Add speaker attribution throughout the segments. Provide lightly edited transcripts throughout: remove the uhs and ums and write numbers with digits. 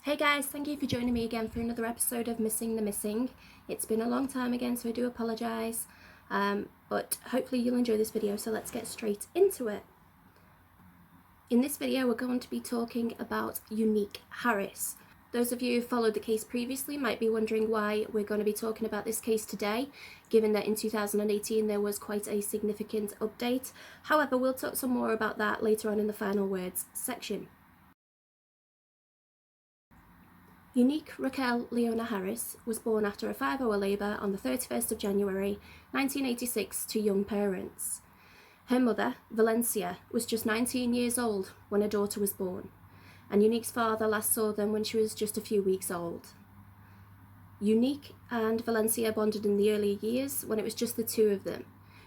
Speaker 1: Hey guys, thank you for joining me again for another episode of Missing the Missing. It's been a long time again, so I do apologise, but hopefully you'll enjoy this video, so let's get straight into it. In this video we're going to be talking about Unique Harris. Those of you who followed the case previously might be wondering why we're going to be talking about this case today, given that in 2018 there was quite a significant update. However, we'll talk some more about that later on in the final words section. Unique Raquel Leona Harris was born after a 5-hour labour on the 31st of January 1986 to young parents. Her mother, Valencia, was just 19 years old when her daughter was born, and Unique's father last saw them when she was just a few weeks old. Unique and Valencia bonded in the early years when it was just the two of them,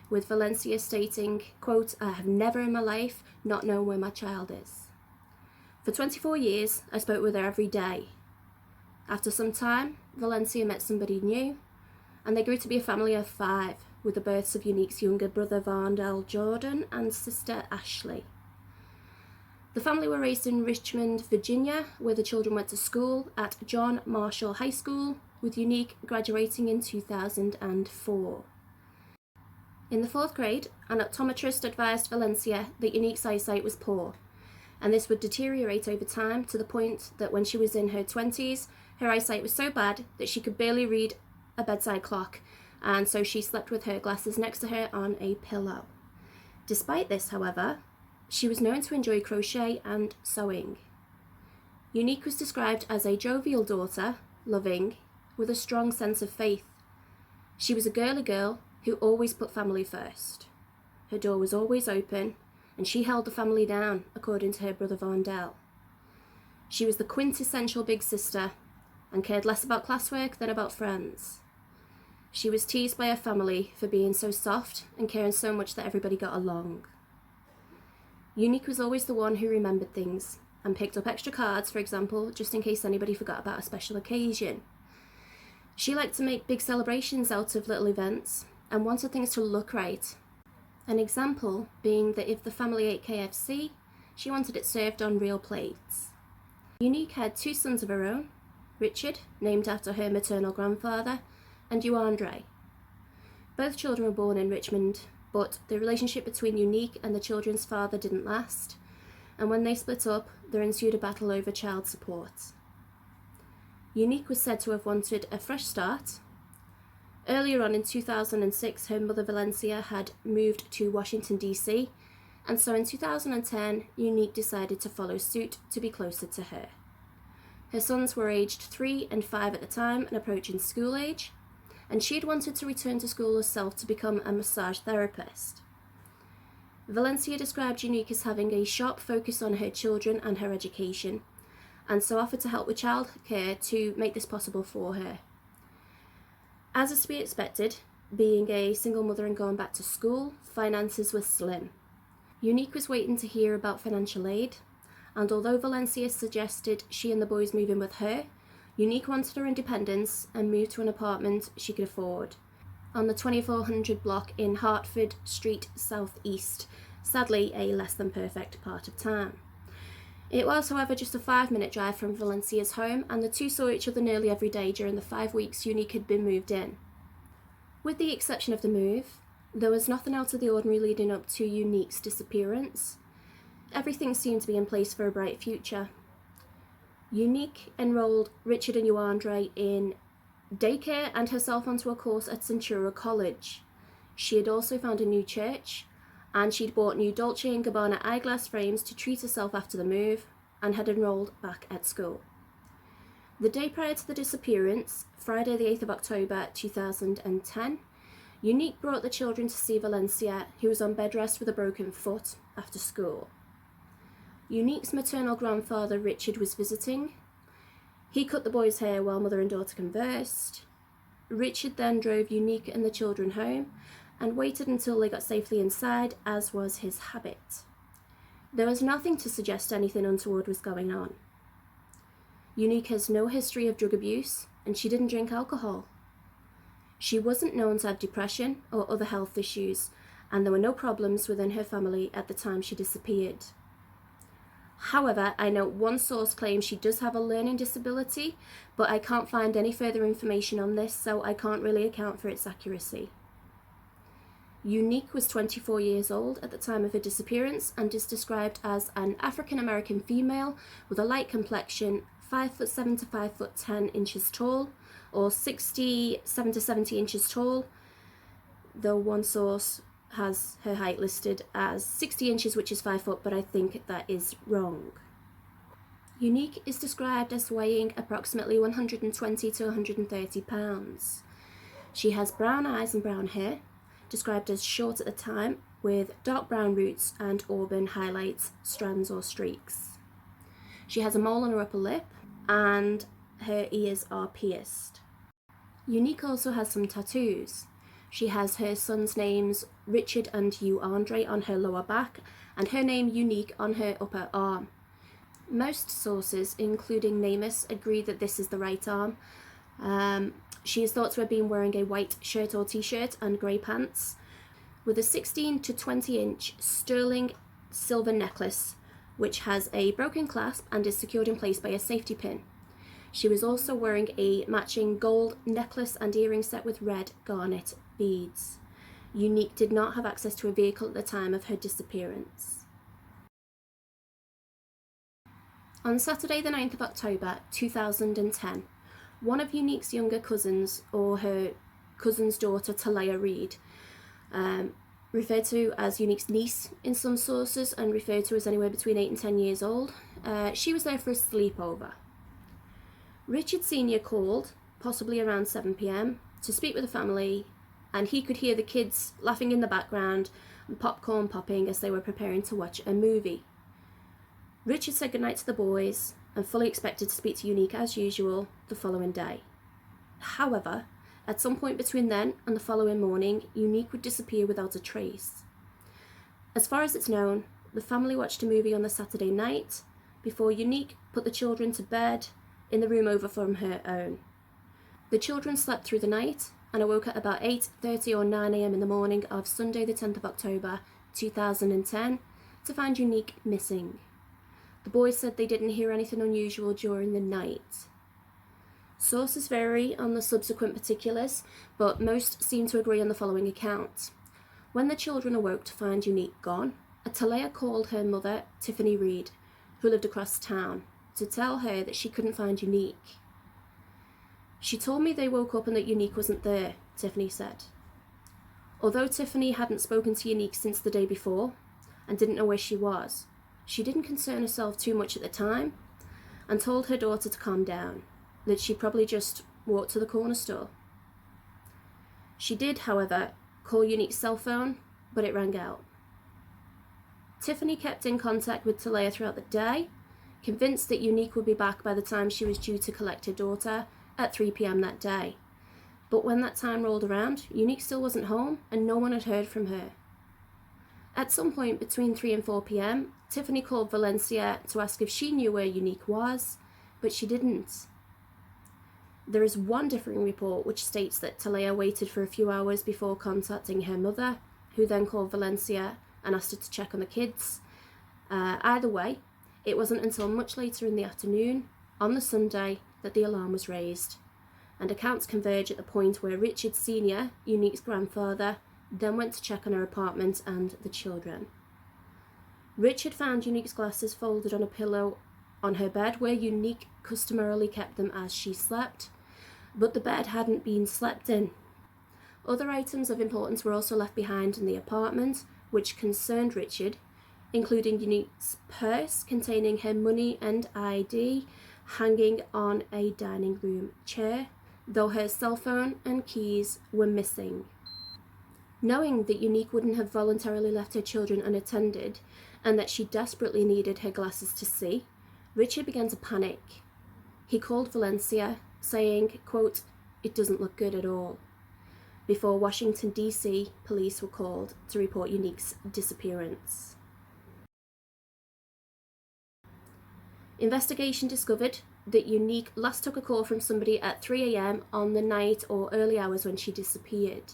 Speaker 1: with Valencia stating, quote, "I have never in my life not known where my child is. For 24 years, I spoke with her every day. After some time, Valencia met somebody new, and they grew to be a family of 5, with the births of Unique's younger brother Varndell Jordan and sister Ashley. The family were raised in Richmond, Virginia, where the children went to school at John Marshall High School, with Unique graduating in 2004. In the 4th grade, an optometrist advised Valencia that Unique's eyesight was poor, and this would deteriorate over time to the point that when she was in her 20s, her eyesight was so bad that she could barely read a bedside clock, and so she slept with her glasses next to her on a pillow. Despite this, however, she was known to enjoy crochet and sewing. Unique was described as a jovial daughter, loving, with a strong sense of faith. She was a girly girl who always put family first. Her door was always open, and she held the family down, according to her brother Varndell. She was the quintessential big sister and cared less about classwork than about friends. She was teased by her family for being so soft and caring so much that everybody got along. Unique was always the one who remembered things and picked up extra cards, for example, just in case anybody forgot about a special occasion. She liked to make big celebrations out of little events and wanted things to look right. An example being that if the family ate KFC, she wanted it served on real plates. Unique had 2 sons of her own, Richard, named after her maternal grandfather, and Andre. Both children were born in Richmond, but the relationship between Unique and the children's father didn't last, and when they split up, there ensued a battle over child support. Unique was said to have wanted a fresh start. Earlier on in 2006, her mother Valencia had moved to Washington, D.C., and so in 2010, Unique decided to follow suit to be closer to her. Her sons were aged 3 and 5 at the time and approaching school age, and she had wanted to return to school herself to become a massage therapist. Valencia described Unique as having a sharp focus on her children and her education, and so offered to help with childcare to make this possible for her. As is to be expected, being a single mother and going back to school, finances were slim. Unique was waiting to hear about financial aid, and although Valencia suggested she and the boys move in with her, Unique wanted her independence and moved to an apartment she could afford on the 2400 block in Hartford Street Southeast, sadly a less than perfect part of town. It was, however, just a 5-minute drive from Valencia's home, and the two saw each other nearly every day during the 5 weeks Unique had been moved in. With the exception of the move, there was nothing out of the ordinary leading up to Unique's disappearance. Everything seemed to be in place for a bright future. Unique enrolled Richard and Andre in daycare and herself onto a course at Centura College. She had also found a new church, and she'd bought new Dolce & Gabbana eyeglass frames to treat herself after the move, and had enrolled back at school. The day prior to the disappearance, Friday the 8th of October 2010, Unique brought the children to see Valencia, who was on bed rest with a broken foot, after school. Unique's maternal grandfather Richard was visiting. He cut the boys' hair while mother and daughter conversed. Richard then drove Unique and the children home and waited until they got safely inside, as was his habit. There was nothing to suggest anything untoward was going on. Unique has no history of drug abuse, and she didn't drink alcohol. She wasn't known to have depression or other health issues, and there were no problems within her family at the time she disappeared. However, I know one source claims she does have a learning disability, but I can't find any further information on this, so I can't really account for its accuracy. Unique was 24 years old at the time of her disappearance and is described as an African-American female with a light complexion, 5'7" to 5'10" inches tall, or 67 to 70 inches tall, though one source has her height listed as 60 inches, which is 5 foot, but I think that is wrong. Unique is described as weighing approximately 120 to 130 pounds. She has brown eyes and brown hair, described as short at the time, with dark brown roots and auburn highlights, strands or streaks. She has a mole on her upper lip and her ears are pierced. Unique also has some tattoos. She has her sons' names Richard and Hugh Andre on her lower back and her name Unique on her upper arm. Most sources, including NamUs, agree that this is the right arm. She is thought to have been wearing a white shirt or t-shirt and grey pants, with a 16 to 20 inch sterling silver necklace, which has a broken clasp and is secured in place by a safety pin. She was also wearing a matching gold necklace and earring set with red garnet beads. Unique did not have access to a vehicle at the time of her disappearance. On Saturday the 9th of October 2010, one of Unique's younger cousins, or her cousin's daughter Talia Reid, referred to as Unique's niece in some sources and referred to as anywhere between 8 and 10 years old, she was there for a sleepover. Richard Sr. called, possibly around 7 p.m, to speak with the family, and he could hear the kids laughing in the background and popcorn popping as they were preparing to watch a movie. Richard said goodnight to the boys and fully expected to speak to Unique as usual the following day. However, at some point between then and the following morning, Unique would disappear without a trace. As far as it's known, the family watched a movie on the Saturday night before Unique put the children to bed in the room over from her own. The children slept through the night and awoke at about 8:30 or 9 a.m. in the morning of Sunday the 10th of October 2010 to find Unique missing. The boys said they didn't hear anything unusual during the night. Sources vary on the subsequent particulars, but most seem to agree on the following account. When the children awoke to find Unique gone, Talia called her mother, Tiffany Reid, who lived across town, to tell her that she couldn't find Unique. She told me they woke up and that Unique wasn't there, Tiffany said. Although Tiffany hadn't spoken to Unique since the day before and didn't know where she was, she didn't concern herself too much at the time and told her daughter to calm down, that she probably just walked to the corner store. She did, however, call Unique's cell phone, but it rang out. Tiffany kept in contact with Talia throughout the day, convinced that Unique would be back by the time she was due to collect her daughter at 3 p.m. that day. But when that time rolled around, Unique still wasn't home and no one had heard from her. At some point between 3 and 4 p.m, Tiffany called Valencia to ask if she knew where Unique was, but she didn't. There is one differing report which states that Talia waited for a few hours before contacting her mother, who then called Valencia and asked her to check on the kids. Either way, it wasn't until much later in the afternoon, on the Sunday, that the alarm was raised, and accounts converge at the point where Richard Sr., Unique's grandfather, then went to check on her apartment and the children. Richard found Unique's glasses folded on a pillow on her bed where Unique customarily kept them as she slept, but the bed hadn't been slept in. Other items of importance were also left behind in the apartment, which concerned Richard, including Unique's purse containing her money and ID hanging on a dining room chair, though her cell phone and keys were missing. Knowing that Unique wouldn't have voluntarily left her children unattended and that she desperately needed her glasses to see, Richard began to panic. He called Valencia, saying, quote, "It doesn't look good at all," before Washington, D.C. police were called to report Unique's disappearance. Investigation discovered that Unique last took a call from somebody at 3 a.m. on the night or early hours when she disappeared.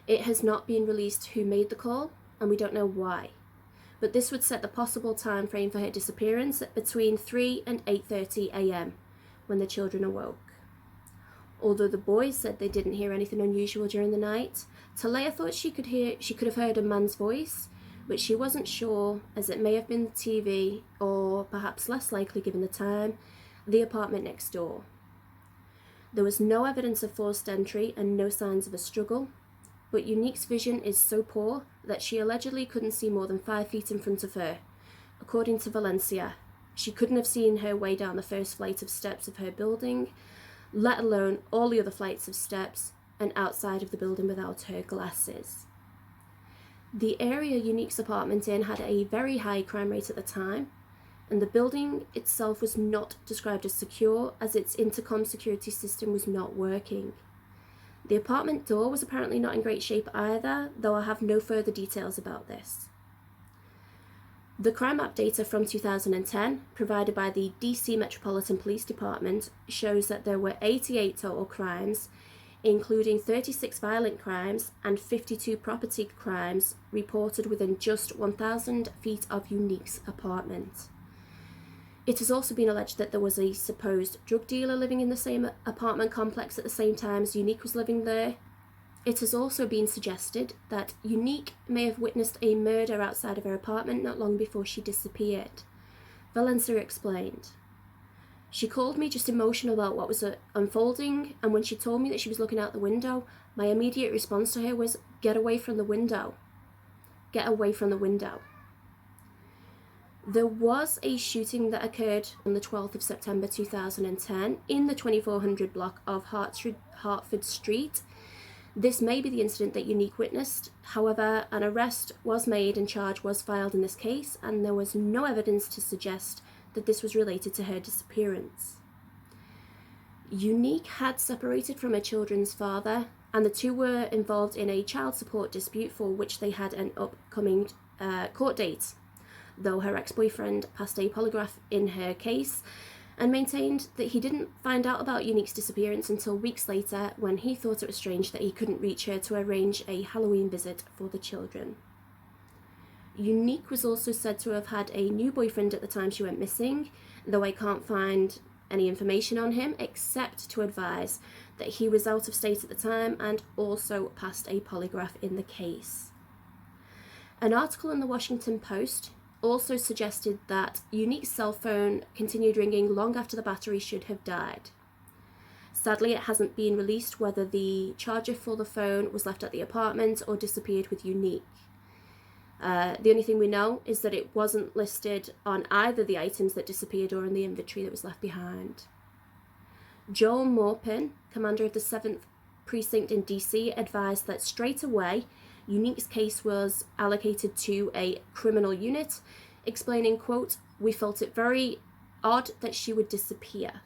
Speaker 1: It has not been released who made the call, and we don't know why. but this would set the possible time frame for her disappearance at between 3 and 8:30 a.m. when the children awoke. Although the boys said they didn't hear anything unusual during the night, Talia thought she could have heard a man's voice, but she wasn't sure, as it may have been the TV, or perhaps less likely given the time, the apartment next door. There was no evidence of forced entry and no signs of a struggle, but Unique's vision is so poor that she allegedly couldn't see more than 5 feet in front of her. According to Valencia, she couldn't have seen her way down the first flight of steps of her building, let alone all the other flights of steps and outside of the building without her glasses. The area Unique's apartment in had a very high crime rate at the time, and the building itself was not described as secure, as its intercom security system was not working. The apartment door was apparently not in great shape either, though I have no further details about this. The crime map data from 2010, provided by the DC Metropolitan Police Department, shows that there were 88 total crimes, including 36 violent crimes and 52 property crimes reported within just 1,000 feet of Unique's apartment. It has also been alleged that there was a supposed drug dealer living in the same apartment complex at the same time as Unique was living there. It has also been suggested that Unique may have witnessed a murder outside of her apartment not long before she disappeared. Valencia explained, "She called me just emotional about what was unfolding, and when she told me that she was looking out the window, my immediate response to her was, 'Get away from the window. Get away from the window.'" There was a shooting that occurred on the 12th of September 2010 in the 2400 block of Hartford Street. This may be the incident that Unique witnessed. However, an arrest was made and charge was filed in this case, and there was no evidence to suggest that this was related to her disappearance. Unique had separated from her children's father, and the two were involved in a child support dispute for which they had an upcoming court date, though her ex-boyfriend passed a polygraph in her case and maintained that he didn't find out about Unique's disappearance until weeks later, when he thought it was strange that he couldn't reach her to arrange a Halloween visit for the children. Unique was also said to have had a new boyfriend at the time she went missing, though I can't find any information on him except to advise that he was out of state at the time and also passed a polygraph in the case. An article in the Washington Post also suggested that Unique's cell phone continued ringing long after the battery should have died. Sadly, it hasn't been released whether the charger for the phone was left at the apartment or disappeared with Unique. The only thing we know is that it wasn't listed on either the items that disappeared or in the inventory that was left behind. Joel Morpin, commander of the 7th Precinct in DC, advised that straight away Unique's case was allocated to a criminal unit, explaining, quote, "We felt it very odd that she would disappear."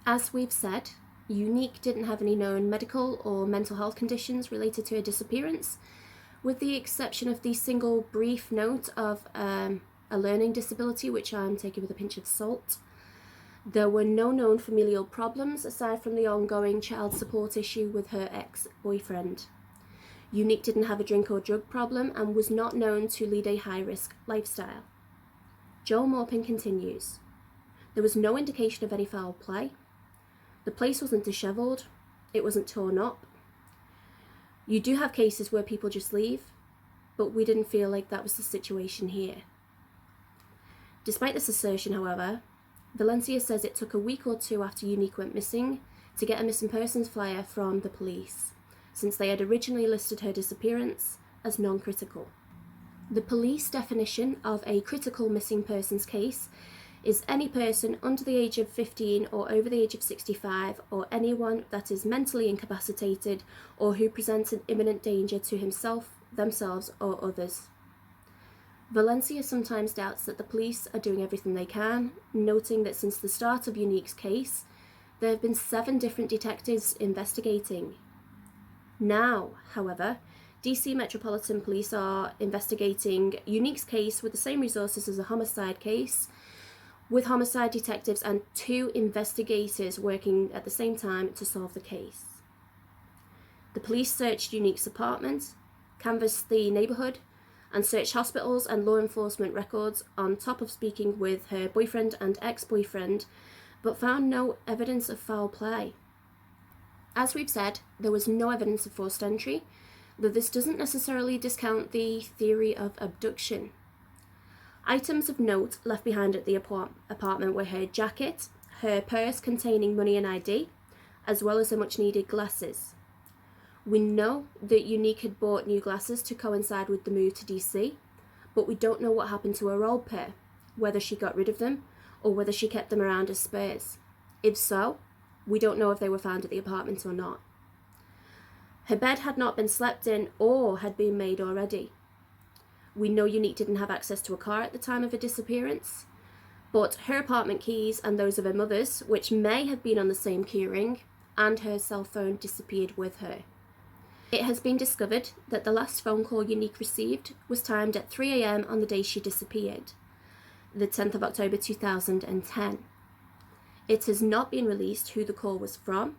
Speaker 1: As we've said, Unique didn't have any known medical or mental health conditions related to her disappearance, with the exception of the single brief note of a learning disability, which I'm taking with a pinch of salt. There were no known familial problems aside from the ongoing child support issue with her ex-boyfriend. Unique didn't have a drink or drug problem and was not known to lead a high-risk lifestyle. Joel Morpin continues, "There was no indication of any foul play. The place wasn't dishevelled. It wasn't torn up. You do have cases where people just leave, but we didn't feel like that was the situation here." Despite this assertion, however, Valencia says it took a week or two after Unique went missing to get a missing persons flyer from the police, since they had originally listed her disappearance as non-critical. The police definition of a critical missing persons case is any person under the age of 15 or over the age of 65, or anyone that is mentally incapacitated or who presents an imminent danger to himself, themselves, or others. Valencia sometimes doubts that the police are doing everything they can, noting that since the start of Unique's case, there have been 7 different detectives investigating. Now, however, DC Metropolitan Police are investigating Unique's case with the same resources as a homicide case, with homicide detectives and 2 investigators working at the same time to solve the case. The police searched Unique's apartment, canvassed the neighbourhood, and searched hospitals and law enforcement records on top of speaking with her boyfriend and ex-boyfriend, but found no evidence of foul play. As we've said, there was no evidence of forced entry, though this doesn't necessarily discount the theory of abduction. Items of note left behind at the apartment were her jacket, her purse containing money and ID, as well as her much-needed glasses. We know that Unique had bought new glasses to coincide with the move to DC, but we don't know what happened to her old pair, whether she got rid of them or whether she kept them around as spares. If so, we don't know if they were found at the apartment or not. Her bed had not been slept in or had been made already. We know Unique didn't have access to a car at the time of her disappearance, but her apartment keys and those of her mother's, which may have been on the same keyring, and her cell phone disappeared with her. It has been discovered that the last phone call Unique received was timed at 3 a.m. on the day she disappeared, the 10th of October 2010. It has not been released who the call was from,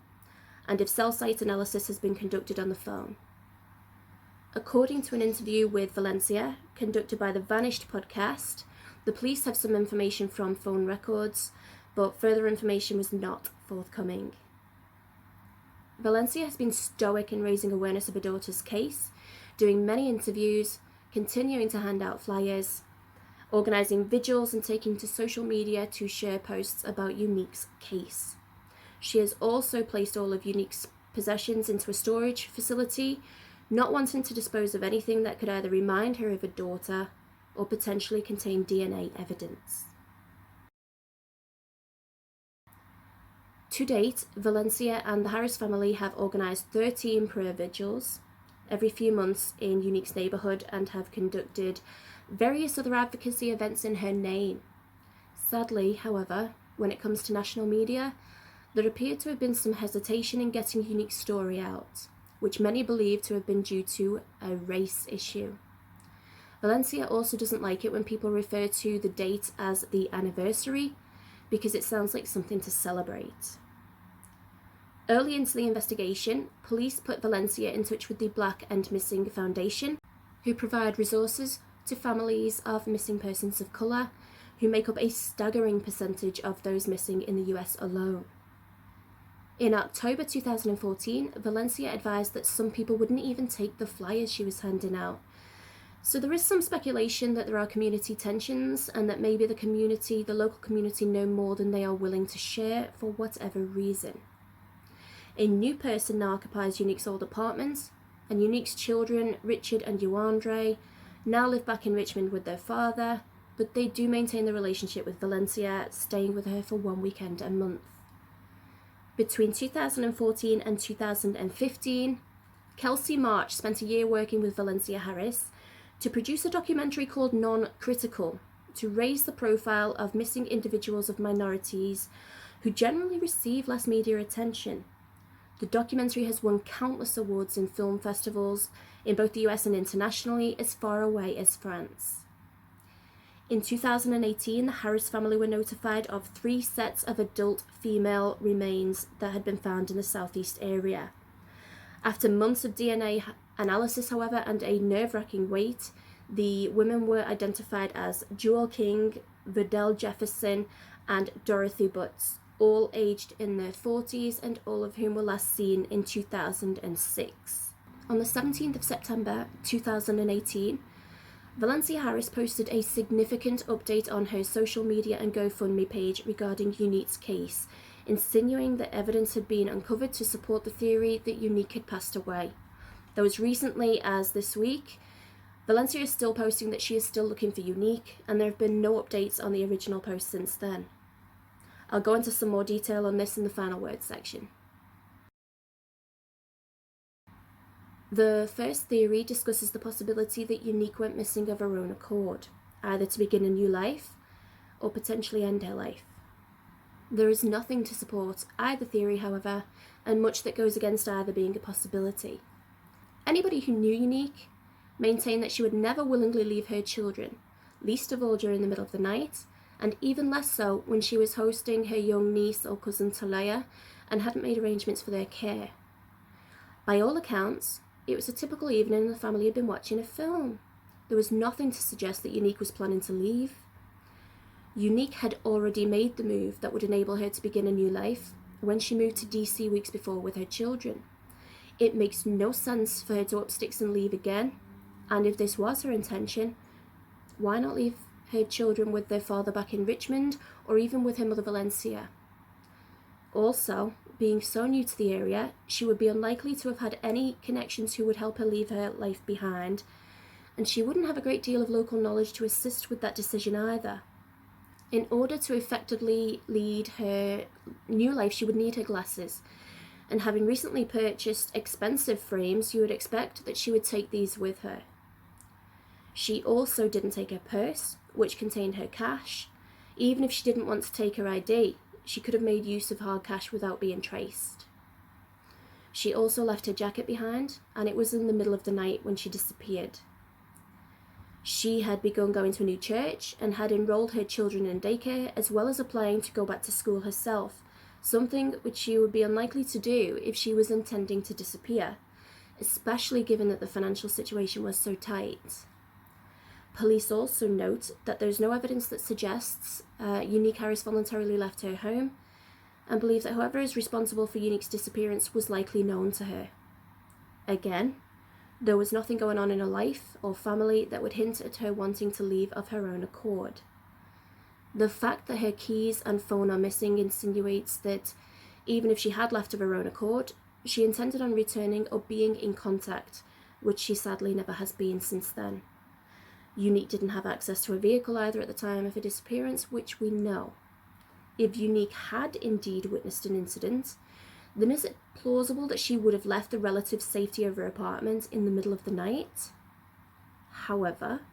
Speaker 1: and if cell site analysis has been conducted on the phone. According to an interview with Valencia, conducted by the Vanished podcast, the police have some information from phone records, but further information was not forthcoming. Valencia has been stoic in raising awareness of her daughter's case, doing many interviews, continuing to hand out flyers, organising vigils and taking to social media to share posts about Unique's case. She has also placed all of Unique's possessions into a storage facility, not wanting to dispose of anything that could either remind her of her daughter or potentially contain DNA evidence. To date, Valencia and the Harris family have organised 13 prayer vigils every few months in Unique's neighbourhood and have conducted various other advocacy events in her name. Sadly, however, when it comes to national media, there appeared to have been some hesitation in getting Unique's story out, which many believe to have been due to a race issue. Valencia also doesn't like it when people refer to the date as the anniversary, because it sounds like something to celebrate. Early into the investigation, police put Valencia in touch with the Black and Missing Foundation, who provide resources to families of missing persons of colour, who make up a staggering percentage of those missing in the US alone. In October 2014, Valencia advised that some people wouldn't even take the flyers she was handing out. So there is some speculation that there are community tensions and that maybe the local community know more than they are willing to share for whatever reason. A new person now occupies Unique's old apartment, and Unique's children, Richard and Yuandre, now live back in Richmond with their father, but they do maintain the relationship with Valencia, staying with her for one weekend a month. Between 2014 and 2015, Kelsey March spent a year working with Valencia Harris to produce a documentary called Non-Critical, to raise the profile of missing individuals of minorities who generally receive less media attention. The documentary has won countless awards in film festivals in both the US and internationally, as far away as France. In 2018, the Harris family were notified of 3 sets of adult female remains that had been found in the southeast area. After months of DNA analysis, however, and a nerve-wracking wait, the women were identified as Jewel King, Verdell Jefferson, and Dorothy Butts, all aged in their 40s and all of whom were last seen in 2006. On the 17th of September 2018, Valencia Harris posted a significant update on her social media and GoFundMe page regarding Unique's case, insinuating that evidence had been uncovered to support the theory that Unique had passed away. Though as recently as this week, Valencia is still posting that she is still looking for Unique, and there have been no updates on the original post since then. I'll go into some more detail on this in the final words section. The first theory discusses the possibility that Unique went missing of her own accord, either to begin a new life or potentially end her life. There is nothing to support either theory, however, and much that goes against either being a possibility. Anybody who knew Unique maintained that she would never willingly leave her children, least of all during the middle of the night, and even less so when she was hosting her young niece or cousin Talaya and hadn't made arrangements for their care. By all accounts, it was a typical evening and the family had been watching a film. there was nothing to suggest that Unique was planning to leave. Unique had already made the move that would enable her to begin a new life when she moved to DC weeks before with her children. It makes no sense for her to up sticks and leave again, and if this was her intention, why not leave her children with their father back in Richmond or even with her mother Valencia? Also, being so new to the area, she would be unlikely to have had any connections who would help her leave her life behind, and she wouldn't have a great deal of local knowledge to assist with that decision either. In order to effectively lead her new life, she would need her glasses, and having recently purchased expensive frames, you would expect that she would take these with her. She also didn't take her purse, which contained her cash. Even if she didn't want to take her ID, she could have made use of hard cash without being traced. She also left her jacket behind, and it was in the middle of the night when she disappeared. She had begun going to a new church and had enrolled her children in daycare, as well as applying to go back to school herself, something which she would be unlikely to do if she was intending to disappear, especially given that the financial situation was so tight. Police also note that there's no evidence that suggests Unique Harris voluntarily left her home, and believe that whoever is responsible for Unique's disappearance was likely known to her. Again, there was nothing going on in her life or family that would hint at her wanting to leave of her own accord. The fact that her keys and phone are missing insinuates that even if she had left of her own accord, she intended on returning or being in contact, which she sadly never has been since then. Unique didn't have access to a vehicle either at the time of her disappearance, which we know. If Unique had indeed witnessed an incident, then is it plausible that she would have left the relative safety of her apartment in the middle of the night? However,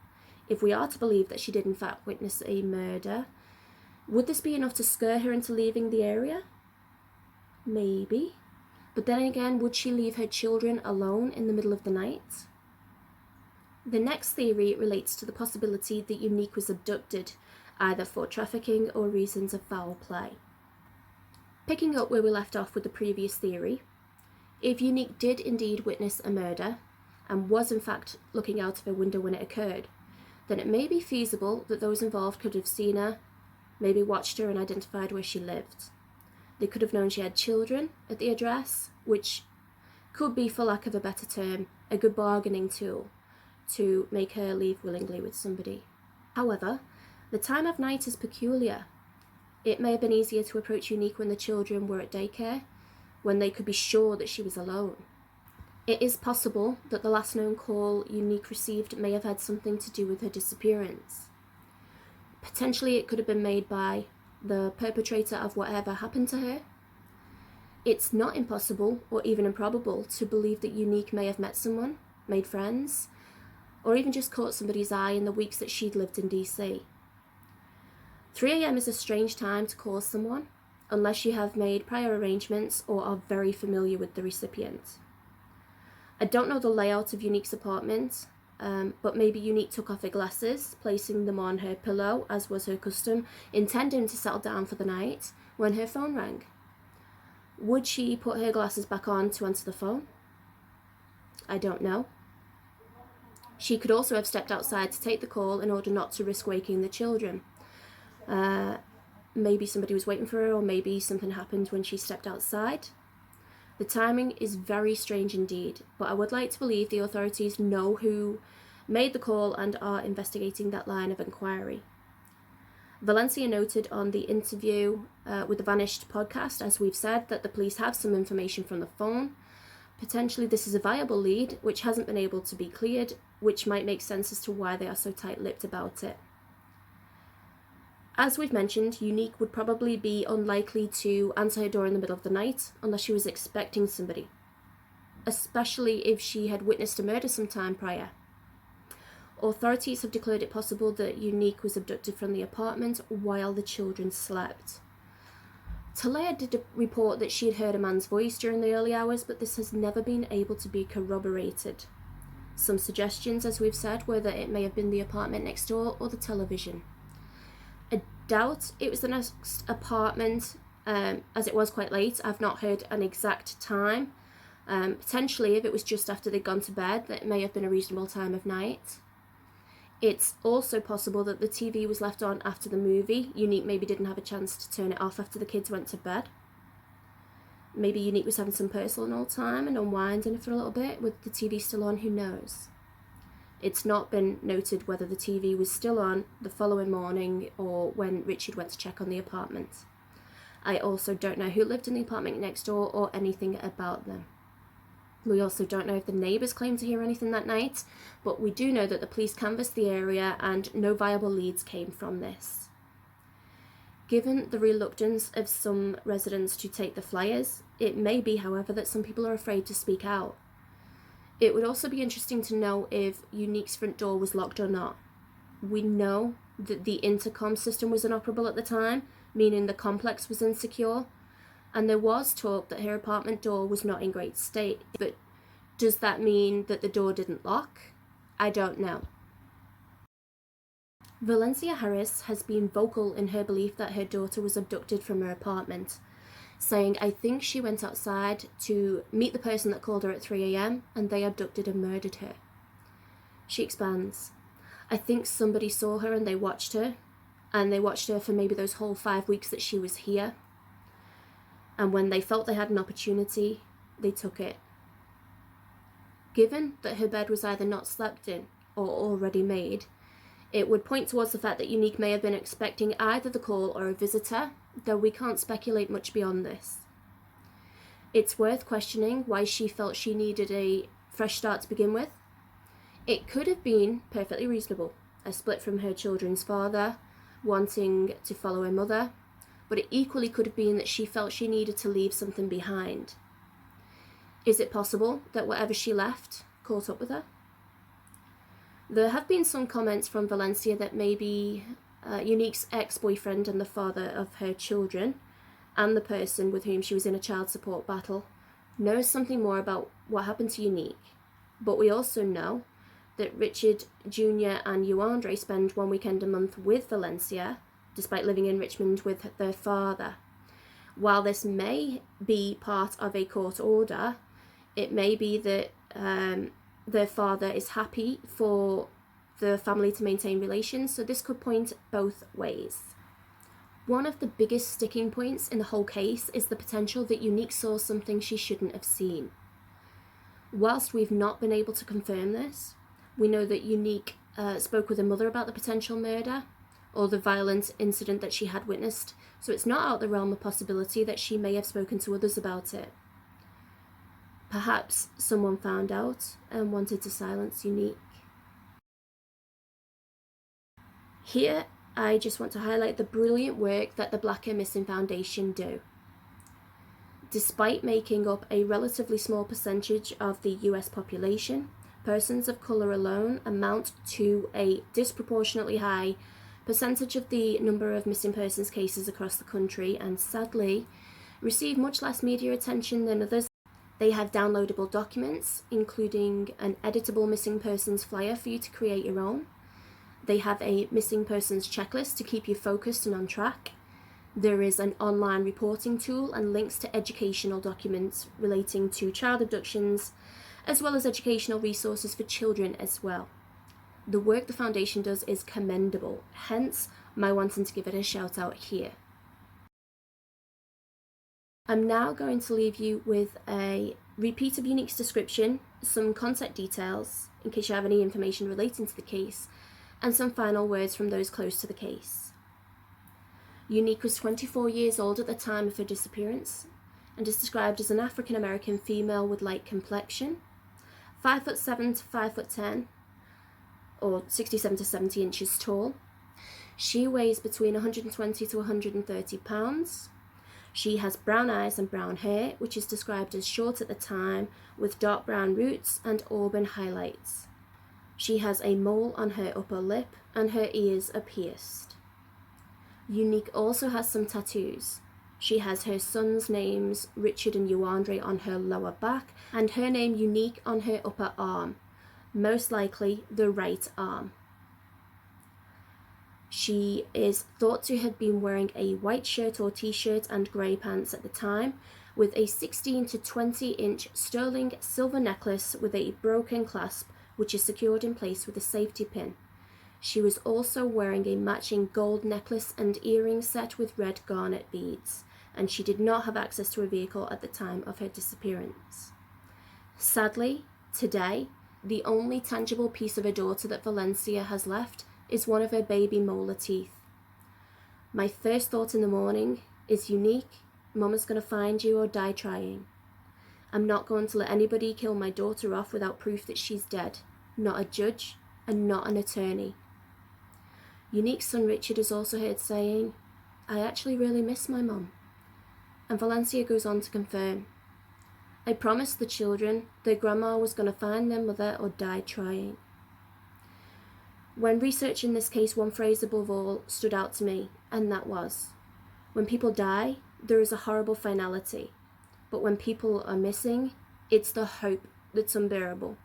Speaker 1: if we are to believe that she did in fact witness a murder, would this be enough to scare her into leaving the area? Maybe. But then again, would she leave her children alone in the middle of the night? The next theory relates to the possibility that Unique was abducted, either for trafficking or reasons of foul play. Picking up where we left off with the previous theory, if Unique did indeed witness a murder, and was in fact looking out of her window when it occurred, then it may be feasible that those involved could have seen her, maybe watched her and identified where she lived. They could have known she had children at the address, which could be, for lack of a better term, a good bargaining tool to make her leave willingly with somebody. However, the time of night is peculiar. It may have been easier to approach Unique when the children were at daycare, when they could be sure that she was alone. It is possible that the last known call Unique received may have had something to do with her disappearance. Potentially it could have been made by the perpetrator of whatever happened to her. It's not impossible or even improbable to believe that Unique may have met someone, made friends, or even just caught somebody's eye in the weeks that she'd lived in DC. 3 a.m. is a strange time to call someone, unless you have made prior arrangements or are very familiar with the recipient. I don't know the layout of Unique's apartment, but maybe Unique took off her glasses, placing them on her pillow, as was her custom, intending to settle down for the night, when her phone rang. Would she put her glasses back on to answer the phone? I don't know. She could also have stepped outside to take the call in order not to risk waking the children. Maybe somebody was waiting for her, or maybe something happened when she stepped outside. The timing is very strange indeed, but I would like to believe the authorities know who made the call and are investigating that line of inquiry. Valencia noted on the interview with the Vanished podcast, as we've said, that the police have some information from the phone. Potentially this is a viable lead which hasn't been able to be cleared, which might make sense as to why they are so tight-lipped about it. As we've mentioned, Unique would probably be unlikely to answer her door in the middle of the night unless she was expecting somebody, especially if she had witnessed a murder some time prior. Authorities have declared it possible that Unique was abducted from the apartment while the children slept. Talea did report that she had heard a man's voice during the early hours, but this has never been able to be corroborated. Some suggestions, as we've said, were that it may have been the apartment next door or the television. I doubt it was the next apartment, as it was quite late. I've not heard an exact time. Potentially, if it was just after they'd gone to bed, that it may have been a reasonable time of night. It's also possible that the TV was left on after the movie. Unique maybe didn't have a chance to turn it off after the kids went to bed. Maybe Unique was having some personal time and unwinding for a little bit with the TV still on, who knows. It's not been noted whether the TV was still on the following morning or when Richard went to check on the apartment. I also don't know who lived in the apartment next door or anything about them. We also don't know if the neighbours claimed to hear anything that night, but we do know that the police canvassed the area and no viable leads came from this. Given the reluctance of some residents to take the flyers, it may be, however, that some people are afraid to speak out. It would also be interesting to know if Unique's front door was locked or not. We know that the intercom system was inoperable at the time, meaning the complex was insecure, and there was talk that her apartment door was not in great state. But does that mean that the door didn't lock? I don't know. Valencia Harris has been vocal in her belief that her daughter was abducted from her apartment, saying, "I think she went outside to meet the person that called her at 3 a.m. and they abducted and murdered her." She expands, "I think somebody saw her and they watched her for maybe those whole 5 weeks that she was here. And when they felt they had an opportunity, they took it." Given that her bed was either not slept in or already made, it would point towards the fact that Unique may have been expecting either the call or a visitor, though we can't speculate much beyond this. It's worth questioning why she felt she needed a fresh start to begin with. It could have been perfectly reasonable, a split from her children's father, wanting to follow her mother, but it equally could have been that she felt she needed to leave something behind. Is it possible that whatever she left caught up with her? There have been some comments from Valencia that maybe Unique's ex-boyfriend and the father of her children, and the person with whom she was in a child support battle, knows something more about what happened to Unique. But we also know that Richard Jr. and Yuandre spend one weekend a month with Valencia, despite living in Richmond with their father. While this may be part of a court order, it may be that their father is happy for the family to maintain relations, so this could point both ways. One of the biggest sticking points in the whole case is the potential that Unique saw something she shouldn't have seen. Whilst we've not been able to confirm this, we know that Unique spoke with her mother about the potential murder or the violent incident that she had witnessed, so it's not out of the realm of possibility that she may have spoken to others about it. Perhaps someone found out and wanted to silence Unique. Here, I just want to highlight the brilliant work that the Black Hair Missing Foundation do. Despite making up a relatively small percentage of the US population, persons of colour alone amount to a disproportionately high percentage of the number of missing persons cases across the country, and sadly receive much less media attention than others. They have downloadable documents, including an editable missing persons flyer for you to create your own. They have a missing persons checklist to keep you focused and on track. There is an online reporting tool and links to educational documents relating to child abductions, as well as educational resources for children as well. The work the foundation does is commendable, hence my wanting to give it a shout out here. I'm now going to leave you with a repeat of Unique's description, some contact details in case you have any information relating to the case, and some final words from those close to the case. Unique was 24 years old at the time of her disappearance and is described as an African American female with light complexion, 5'7" to 5'10", or 67 to 70 inches tall. She weighs between 120 to 130 pounds. She has brown eyes and brown hair, which is described as short at the time, with dark brown roots and auburn highlights. She has a mole on her upper lip and her ears are pierced. Unique also has some tattoos. She has her sons' names, Richard and Yuandre, on her lower back, and her name Unique on her upper arm, most likely the right arm. She is thought to have been wearing a white shirt or t-shirt and grey pants at the time, with a 16 to 20 inch sterling silver necklace with a broken clasp, which is secured in place with a safety pin. She was also wearing a matching gold necklace and earring set with red garnet beads, and she did not have access to a vehicle at the time of her disappearance. Sadly, today, the only tangible piece of her daughter that Valencia has left is one of her baby molar teeth. My first thought in the morning is, Unique, Mama's going to find you or die trying. I'm not going to let anybody kill my daughter off without proof that she's dead, not a judge and not an attorney. Unique's son Richard is also heard saying, I actually really miss my mum. And Valencia goes on to confirm, I promised the children their grandma was going to find their mother or die trying. When researching this case, one phrase above all stood out to me, and that was, when people die, there is a horrible finality, but when people are missing, it's the hope that's unbearable.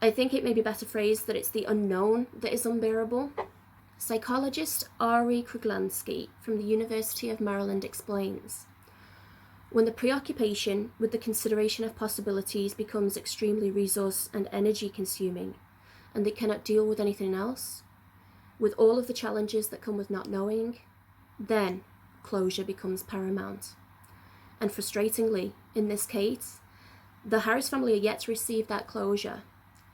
Speaker 1: I think it may be better phrased that it's the unknown that is unbearable. Psychologist Ari Kruglansky from the University of Maryland explains, when the preoccupation with the consideration of possibilities becomes extremely resource and energy consuming, and they cannot deal with anything else, with all of the challenges that come with not knowing, then closure becomes paramount. And frustratingly, in this case, the Harris family are yet to receive that closure.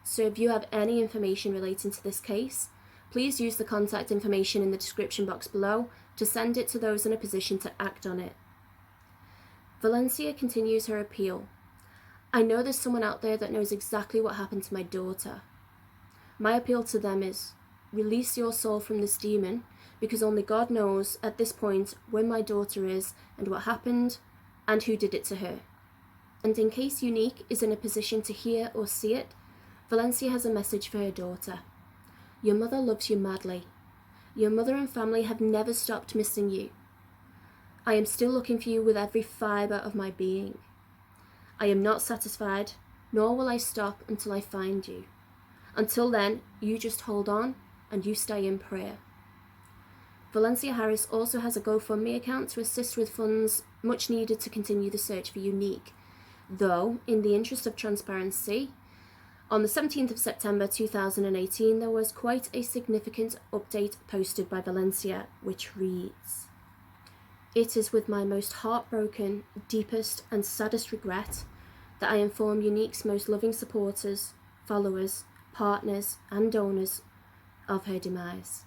Speaker 1: So if you have any information relating to this case, please use the contact information in the description box below to send it to those in a position to act on it. Valencia continues her appeal. I know there's someone out there that knows exactly what happened to my daughter. My appeal to them is, release your soul from this demon, because only God knows at this point where my daughter is and what happened and who did it to her. And in case Unique is in a position to hear or see it, Valencia has a message for her daughter. Your mother loves you madly. Your mother and family have never stopped missing you. I am still looking for you with every fibre of my being. I am not satisfied, nor will I stop until I find you. Until then, you just hold on and you stay in prayer. Valencia Harris also has a GoFundMe account to assist with funds much needed to continue the search for Unique, though, in the interest of transparency, on the 17th of September 2018 there was quite a significant update posted by Valencia, which reads, It is with my most heartbroken, deepest and saddest regret that I inform Unique's most loving supporters, followers, partners and donors of her demise.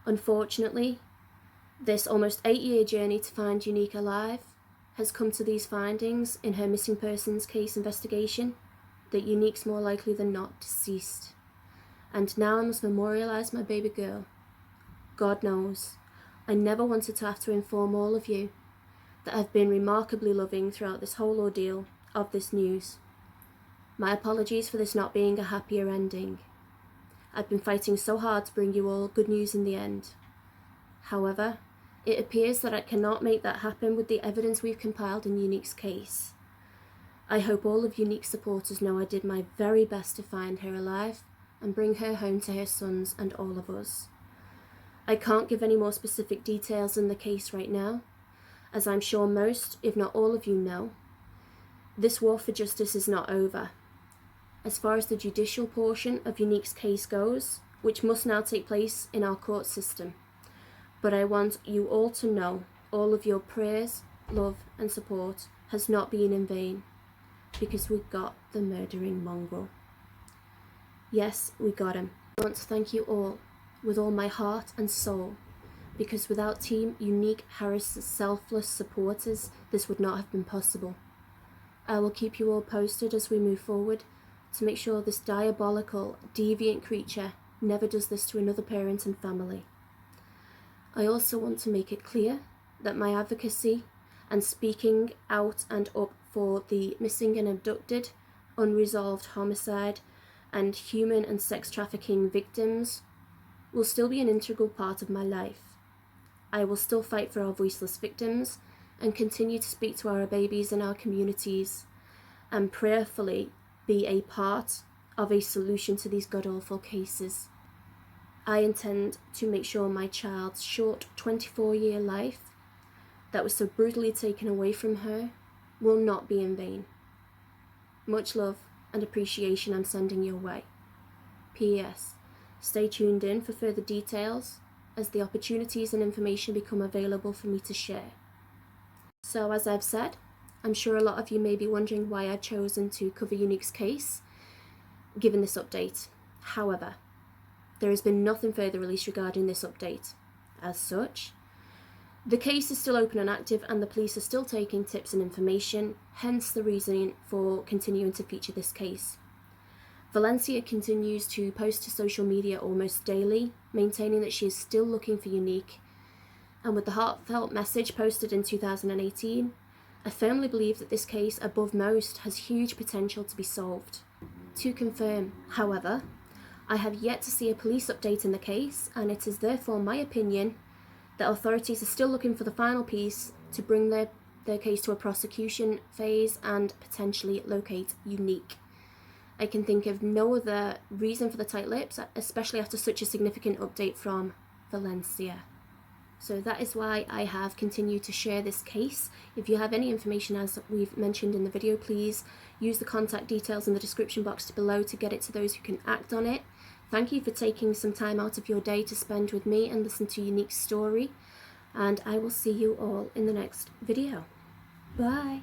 Speaker 1: Unfortunately, this almost 8-year journey to find Unique alive has come to these findings in her missing persons case investigation, that Unique's more likely than not deceased. And now I must memorialise my baby girl. God knows, I never wanted to have to inform all of you that I've been remarkably loving throughout this whole ordeal of this news. My apologies for this not being a happier ending. I've been fighting so hard to bring you all good news in the end. However, it appears that I cannot make that happen with the evidence we've compiled in Unique's case. I hope all of Unique's supporters know I did my very best to find her alive and bring her home to her sons and all of us. I can't give any more specific details in the case right now, as I'm sure most, if not all of you know. This war for justice is not over. As far as the judicial portion of Unique's case goes, which must now take place in our court system. But I want you all to know all of your prayers, love and support has not been in vain, because we got the murdering mongrel. Yes, we got him. I want to thank you all, with all my heart and soul, because without Team Unique Harris' selfless supporters, this would not have been possible. I will keep you all posted as we move forward to make sure this diabolical, deviant creature never does this to another parent and family. I also want to make it clear that my advocacy and speaking out and up for the missing and abducted, unresolved homicide, and human and sex trafficking victims will still be an integral part of my life. I will still fight for our voiceless victims and continue to speak to our babies in our communities and prayerfully be a part of a solution to these god-awful cases. I intend to make sure my child's short 24-year life that was so brutally taken away from her will not be in vain. Much love and appreciation I'm sending your way. P.S. Stay tuned in for further details as the opportunities and information become available for me to share. So as I've said, I'm sure a lot of you may be wondering why I've chosen to cover Unique's case, given this update. However, there has been nothing further released regarding this update. As such, the case is still open and active, and the police are still taking tips and information, hence the reason for continuing to feature this case. Valencia continues to post to social media almost daily, maintaining that she is still looking for Unique, and with the heartfelt message posted in 2018, I firmly believe that this case, above most, has huge potential to be solved. To confirm, however, I have yet to see a police update in the case, and it is therefore my opinion that authorities are still looking for the final piece to bring their case to a prosecution phase and potentially locate Unique. I can think of no other reason for the tight lips, especially after such a significant update from Valencia. So that is why I have continued to share this case. If you have any information, as we've mentioned in the video, please use the contact details in the description box below to get it to those who can act on it. Thank you for taking some time out of your day to spend with me and listen to Unique's story. And I will see you all in the next video. Bye!